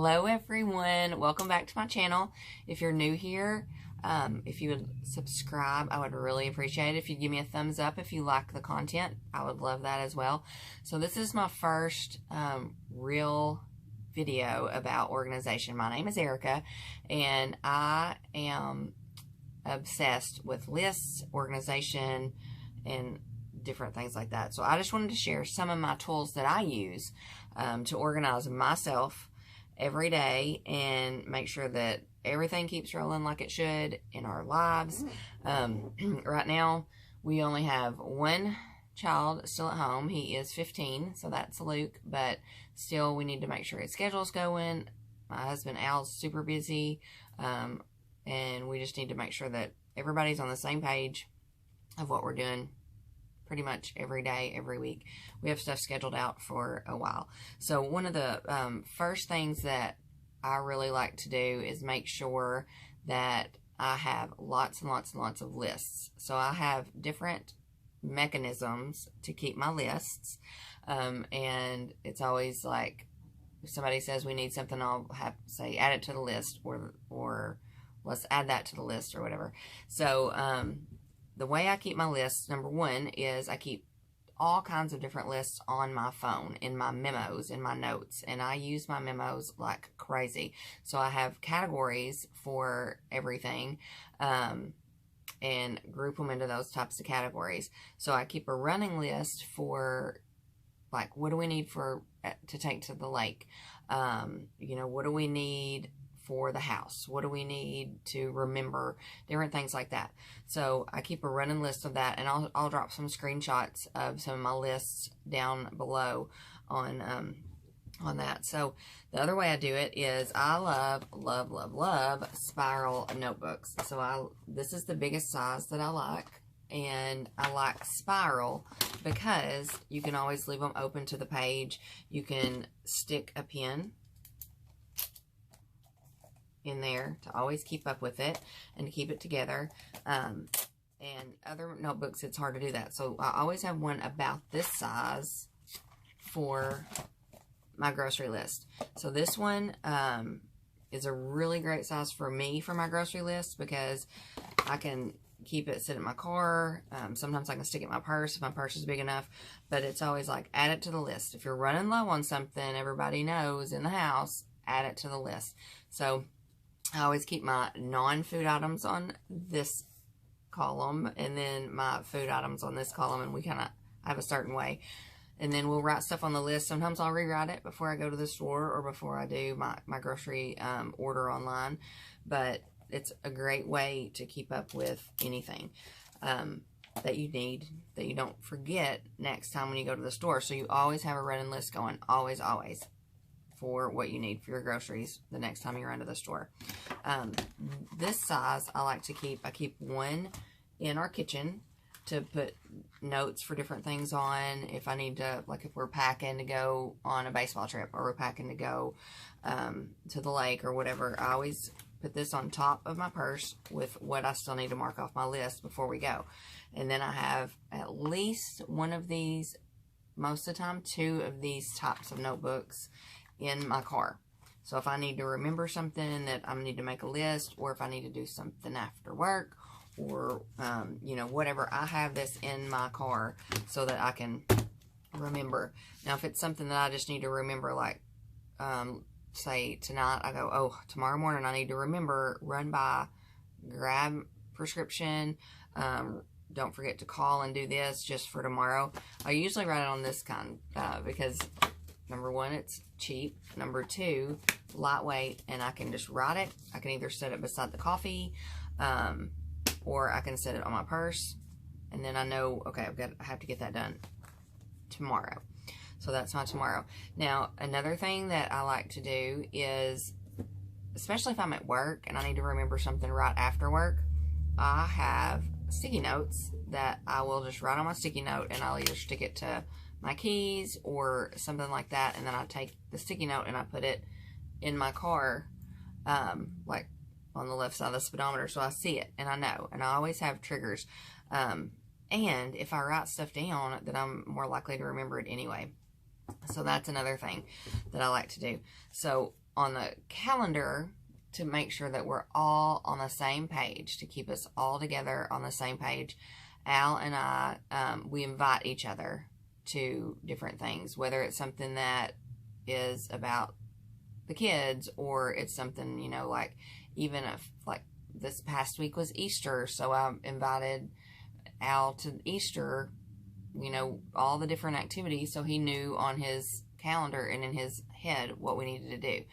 Hello everyone, welcome back to my channel. If you're new here, if you would subscribe, I would really appreciate it. If you'd give me a thumbs up if you like the content, I would love that as well. So this is my first real video about organization. My name is Erica and I am obsessed with lists, organization, and different things like that. So I just wanted to share some of my tools that I use to organize myself every day and make sure that everything keeps rolling like it should in our lives. Right now, we only have one child still at home. He is 15, so that's Luke, but still we need to make sure his schedule's going. My husband Al's super busy, and we just need to make sure that everybody's on the same page of what we're doing pretty much every day, every week. We have stuff scheduled out for a while. So one of the first things that I really like to do is make sure that I have lots and lots and lots of lists. So I have different mechanisms to keep my lists. And it's always like, if somebody says we need something, I'll have to say, add it to the list, or let's add that to the list, or whatever. So, the way I keep my lists, number one, is I keep all kinds of different lists on my phone, in my memos, in my notes, and I use my memos like crazy. So I have categories for everything, and group them into those types of categories. So I keep a running list for, like, what do we need to take to the lake? You know, what do we need for the house? What do we need to remember? Different things like that. So I keep a running list of that, and I'll drop some screenshots of some of my lists down below on that. So the other way I do it is I love spiral notebooks. So this is the biggest size that I like, and I like spiral because you can always leave them open to the page. You can stick a pen in there to always keep up with it and to keep it together. And other notebooks, it's hard to do that. So I always have one about this size for my grocery list. So this one is a really great size for me for my grocery list because I can keep it sit in my car. Sometimes I can stick it in my purse if my purse is big enough, but it's always like, add it to the list. If you're running low on something, everybody knows in the house, add it to the list. So I always keep my non-food items on this column and then my food items on this column, and we kind of have a certain way. And then we'll write stuff on the list. Sometimes I'll rewrite it before I go to the store or before I do my grocery order online. But it's a great way to keep up with anything that you need, that you don't forget next time when you go to the store. So you always have a running list going, always, for what you need for your groceries the next time you run to the store. This size I like to keep. I keep one in our kitchen to put notes for different things on. If I need to, like if we're packing to go on a baseball trip, or we're packing to go to the lake or whatever, I always put this on top of my purse with what I still need to mark off my list before we go. And then I have at least one of these, most of the time, two of these types of notebooks in my car. So if I need to remember something that I need to make a list, or if I need to do something after work, or you know, whatever, I have this in my car so that I can remember. Now if it's something that I just need to remember, like say tonight I go, oh, tomorrow morning I need to remember, run by, grab prescription, don't forget to call and do this just for tomorrow. I usually write it on this kind because number one, it's cheap. Number two, lightweight, and I can just write it. I can either set it beside the coffee, or I can set it on my purse, and then I know, okay, I have to get that done tomorrow. So that's my tomorrow. Now, another thing that I like to do is, especially if I'm at work and I need to remember something right after work, I have sticky notes that I will just write on my sticky note, and I'll either stick it to my keys or something like that, and then I take the sticky note and I put it in my car, like on the left side of the speedometer, so I see it and I know, and I always have triggers. And if I write stuff down, then I'm more likely to remember it anyway. So that's another thing that I like to do. So on the calendar, to make sure that we're all on the same page, to keep us all together on the same page, Al and I, we invite each other to different things, whether it's something that is about the kids, or it's something, you know, like, even if, like, this past week was Easter, so I invited Al to Easter, you know, all the different activities, so he knew on his calendar and in his head what we needed to do.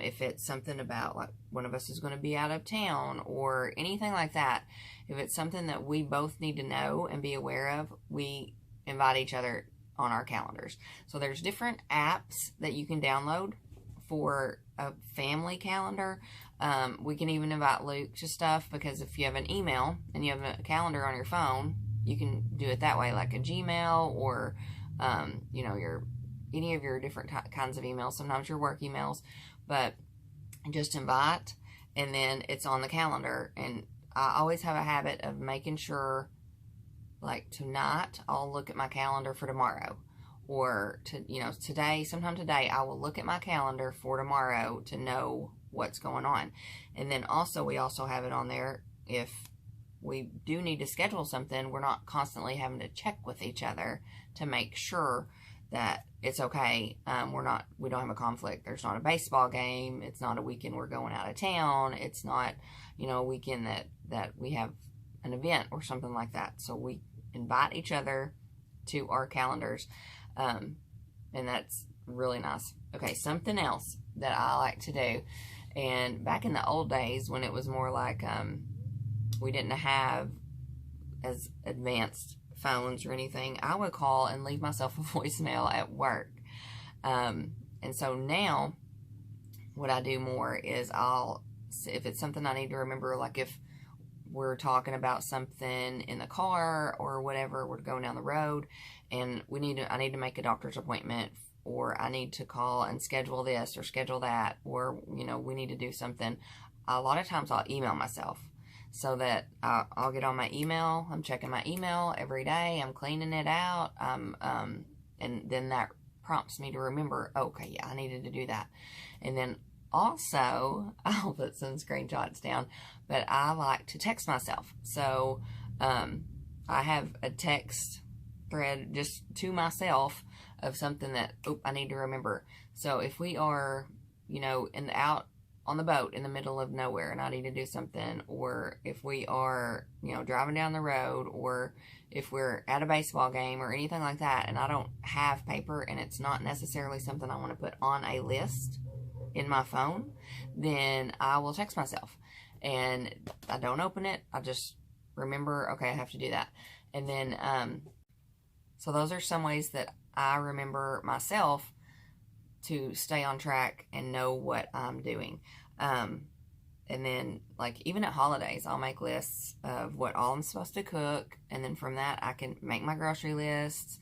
If it's something about, like, one of us is going to be out of town or anything like that, if it's something that we both need to know and be aware of, we invite each other on our calendars. So there's different apps that you can download for a family calendar. We can even invite Luke to stuff, because if you have an email and you have a calendar on your phone, you can do it that way, like a Gmail, or you know, any of your different kinds of emails. Sometimes your work emails, but just invite, and then it's on the calendar. And I always have a habit of making sure, like, tonight I'll look at my calendar for tomorrow, or today, sometime today, I will look at my calendar for tomorrow to know what's going on. And then also, we also have it on there if we do need to schedule something, we're not constantly having to check with each other to make sure that it's okay. We don't have a conflict. There's not a baseball game. It's not a weekend we're going out of town. It's not, a weekend that we have an event or something like that. So we invite each other to our calendars. And that's really nice. Okay, something else that I like to do, and back in the old days when it was more like we didn't have as advanced phones or anything, I would call and leave myself a voicemail at work. And so now what I do more is if it's something I need to remember, like if we're talking about something in the car or whatever, we're going down the road and I need to make a doctor's appointment, or I need to call and schedule this or schedule that, or, we need to do something. A lot of times I'll email myself so that I'll get on my email. I'm checking my email every day. I'm cleaning it out. And then that prompts me to remember, okay, yeah, I needed to do that. And then also, I'll put some screenshots down, but I like to text myself. So I have a text thread just to myself of something that I need to remember. So if we are, out on the boat in the middle of nowhere and I need to do something, or if we are, driving down the road, or if we're at a baseball game or anything like that, and I don't have paper and it's not necessarily something I want to put on a list in my phone, then I will text myself and I don't open it. I just remember, okay, I have to do that. And then, so those are some ways that I remember myself to stay on track and know what I'm doing. And then, like, even at holidays, I'll make lists of what all I'm supposed to cook, and then from that, I can make my grocery lists,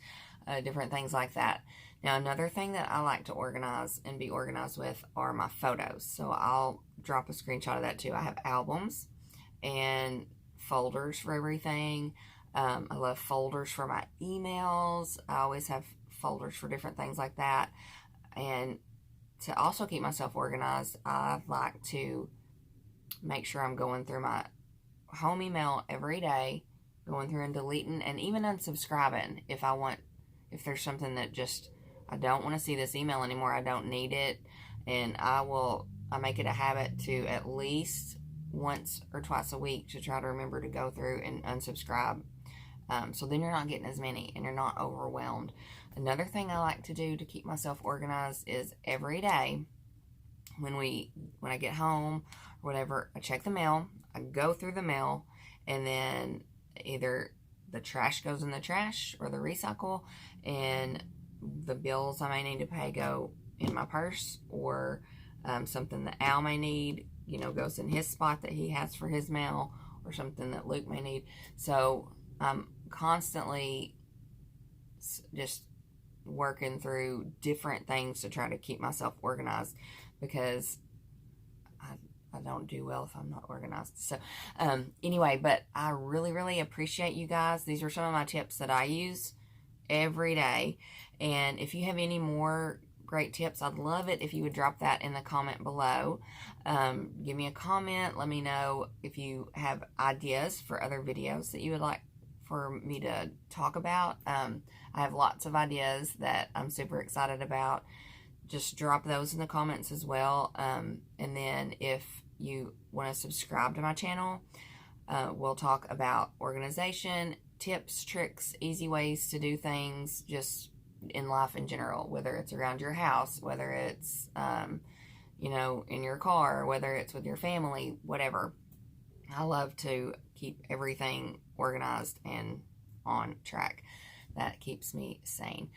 different things like that. Now, another thing that I like to organize and be organized with are my photos. So I'll drop a screenshot of that too. I have albums and folders for everything. I love folders for my emails. I always have folders for different things like that. And to also keep myself organized, I like to make sure I'm going through my home email every day, going through and deleting and even unsubscribing if there's something that just, I don't want to see this email anymore, I don't need it. And I make it a habit to at least once or twice a week to try to remember to go through and unsubscribe. So then you're not getting as many and you're not overwhelmed. Another thing I like to do to keep myself organized is every day when I get home or whatever, I check the mail, I go through the mail, and then either the trash goes in the trash or the recycle, and the bills I may need to pay go in my purse, or something that Al may need, goes in his spot that he has for his mail, or something that Luke may need. So I'm constantly just working through different things to try to keep myself organized, because I don't do well if I'm not organized. So anyway, but I really, really appreciate you guys. These are some of my tips that I use every day. And if you have any more great tips. I'd love it if you would drop that in the comment below. Give me a comment. Let me know if you have ideas for other videos that you would like for me to talk about. I have lots of ideas that I'm super excited about. Just drop those in the comments as well. And then if you want to subscribe to my channel, we'll talk about organization, tips, tricks, easy ways to do things just in life in general, whether it's around your house, whether it's, you know, in your car, whether it's with your family, whatever. I love to keep everything organized and on track. That keeps me sane.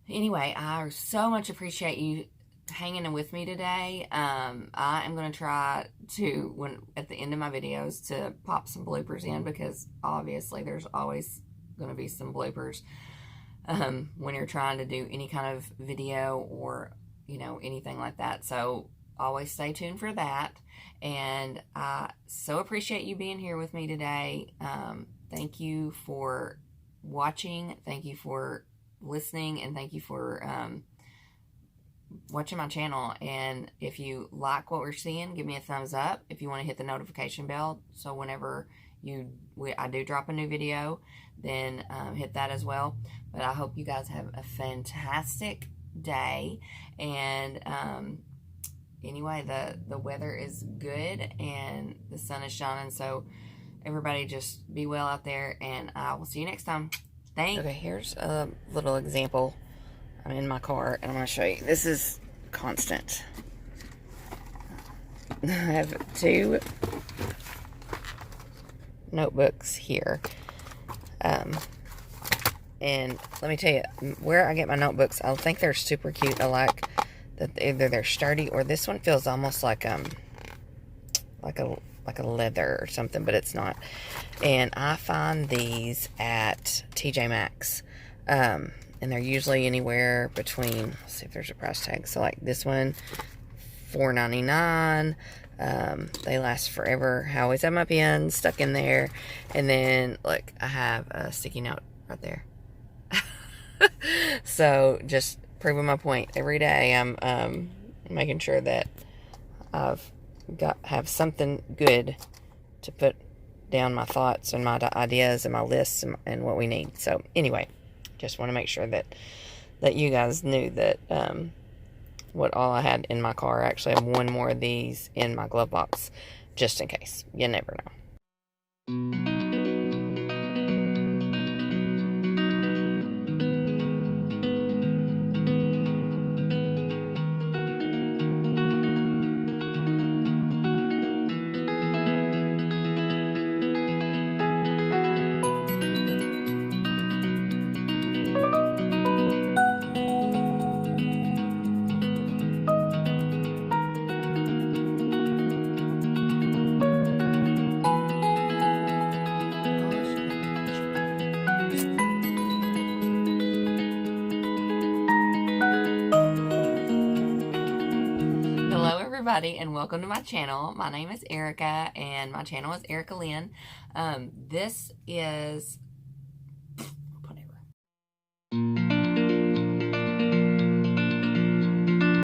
Anyway, I so much appreciate you hanging with me today. I am going to try to, at the end of my videos, to pop some bloopers in, because obviously there's always going to be some bloopers when you're trying to do any kind of video or, you know, anything like that. So always stay tuned for that. And I so appreciate you being here with me today. Thank you for watching. Thank you for listening, and thank you for watching my channel. And if you like what we're seeing, give me a thumbs up. If you want to hit the notification bell, so whenever I do drop a new video, then hit that as well. But I hope you guys have a fantastic day. And anyway, the weather is good and the sun is shining, so everybody just be well out there, and I will see you next time. Thanks. Okay, here's a little example. I'm in my car, and I'm going to show you. This is constant. I have 2 notebooks here. And let me tell you, where I get my notebooks, I think they're super cute. I like that either they're sturdy, or this one feels almost like a leather or something, but it's not. And I find these at TJ Maxx, and they're usually anywhere between, let's see if there's a price tag. So like this one, $4.99. They last forever. I always have my pens stuck in there. And then look, I have a sticky note right there. So just proving my point every day. I'm making sure that I've have something good to put down my thoughts and my ideas and my lists and what we need. So anyway, just want to make sure that you guys knew that what all I had in my car. I actually have 1 more of these in my glove box, just in case. You never know. Everybody, and welcome to my channel. My name is Erica, and my channel is Erica Lynn. This is